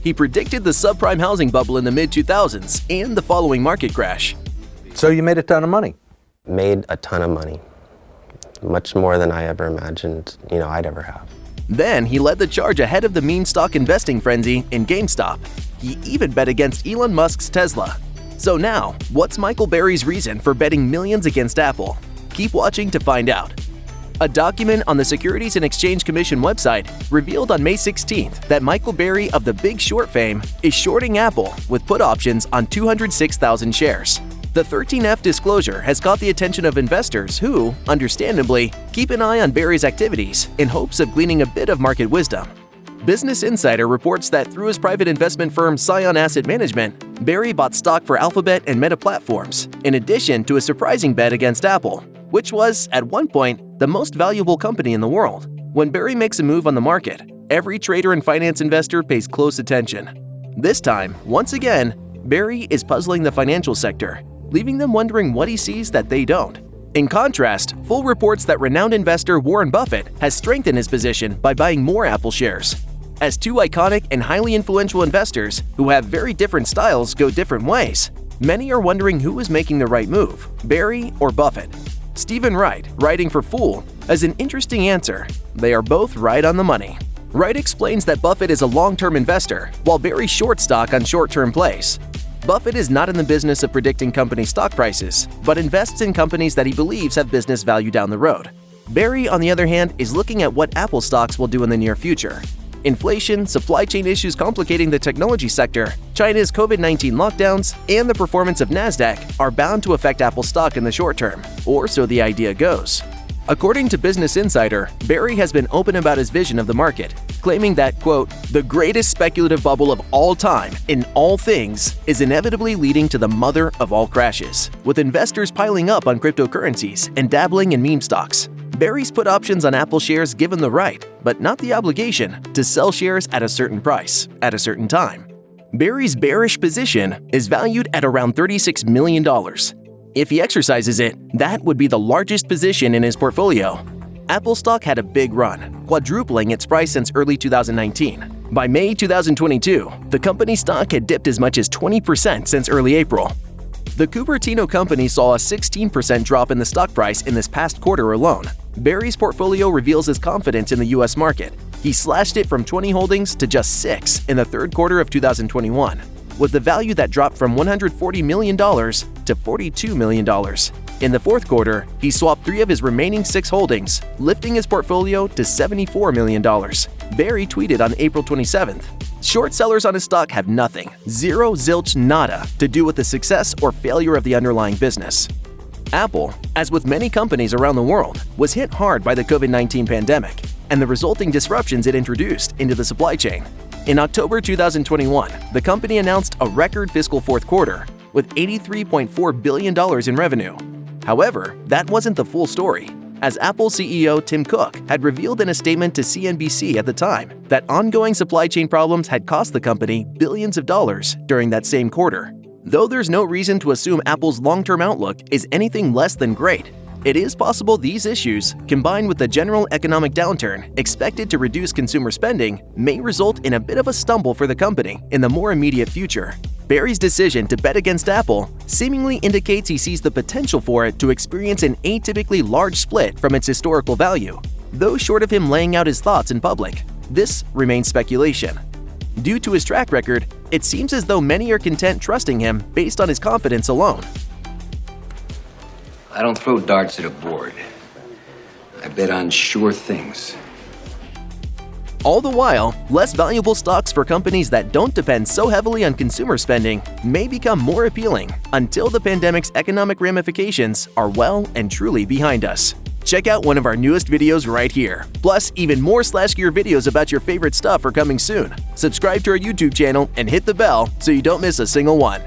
He predicted the subprime housing bubble in the mid-2000s and the following market crash. So you made a ton of money? Made a ton of money. Much more than I ever imagined, I'd ever have. Then he led the charge ahead of the meme stock investing frenzy in GameStop. He even bet against Elon Musk's Tesla. So now, what's Michael Burry's reason for betting millions against Apple? Keep watching to find out. A document on the Securities and Exchange Commission website revealed on May 16th that Michael Burry of the Big Short fame is shorting Apple with put options on 206,000 shares. The 13F disclosure has caught the attention of investors who, understandably, keep an eye on Burry's activities in hopes of gleaning a bit of market wisdom. Business Insider reports that through his private investment firm Scion Asset Management, Burry bought stock for Alphabet and Meta Platforms, in addition to a surprising bet against Apple, which was, at one point, the most valuable company in the world. When Burry makes a move on the market, every trader and finance investor pays close attention. This time, once again, Burry is puzzling the financial sector, leaving them wondering what he sees that they don't. In contrast, Full reports that renowned investor Warren Buffett has strengthened his position by buying more Apple shares. As two iconic and highly influential investors who have very different styles go different ways, many are wondering who is making the right move, Burry or Buffett. Stephen Wright, writing for Fool, has an interesting answer. They are both right on the money. Wright explains that Buffett is a long-term investor, while Burry short stock on short-term plays. Buffett is not in the business of predicting company stock prices, but invests in companies that he believes have business value down the road. Burry, on the other hand, is looking at what Apple stocks will do in the near future. Inflation, supply chain issues complicating the technology sector, China's COVID-19 lockdowns, and the performance of Nasdaq are bound to affect Apple stock in the short term, or so the idea goes. According to Business Insider, Burry has been open about his vision of the market, claiming that, quote, "the greatest speculative bubble of all time in all things is inevitably leading to the mother of all crashes, with investors piling up on cryptocurrencies and dabbling in meme stocks." Burry's put options on Apple shares given the right, but not the obligation, to sell shares at a certain price, at a certain time. Burry's bearish position is valued at around $36 million. If he exercises it, that would be the largest position in his portfolio. Apple stock had a big run, quadrupling its price since early 2019. By May 2022, the company's stock had dipped as much as 20% since early April. The Cupertino company saw a 16% drop in the stock price in this past quarter alone. Burry's portfolio reveals his confidence in the U.S. market. He slashed it from 20 holdings to just 6 in the third quarter of 2021, with the value that dropped from $140 million to $42 million. In the fourth quarter, he swapped 3 of his remaining 6 holdings, lifting his portfolio to $74 million. Burry tweeted on April 27th, "Short sellers on his stock have nothing, zero zilch nada, to do with the success or failure of the underlying business." Apple, as with many companies around the world, was hit hard by the COVID-19 pandemic and the resulting disruptions it introduced into the supply chain. In October 2021, the company announced a record fiscal fourth quarter with $83.4 billion in revenue. However, that wasn't the full story, as Apple CEO Tim Cook had revealed in a statement to CNBC at the time that ongoing supply chain problems had cost the company billions of dollars during that same quarter. Though there's no reason to assume Apple's long-term outlook is anything less than great, it is possible these issues, combined with the general economic downturn expected to reduce consumer spending, may result in a bit of a stumble for the company in the more immediate future. Burry's decision to bet against Apple seemingly indicates he sees the potential for it to experience an atypically large split from its historical value. Though short of him laying out his thoughts in public, this remains speculation. Due to his track record, it seems as though many are content trusting him based on his confidence alone. I don't throw darts at a board. I bet on sure things. All the while, less valuable stocks for companies that don't depend so heavily on consumer spending may become more appealing until the pandemic's economic ramifications are well and truly behind us. Check out one of our newest videos right here. Plus, even more Slash Gear videos about your favorite stuff are coming soon. Subscribe to our YouTube channel and hit the bell so you don't miss a single one.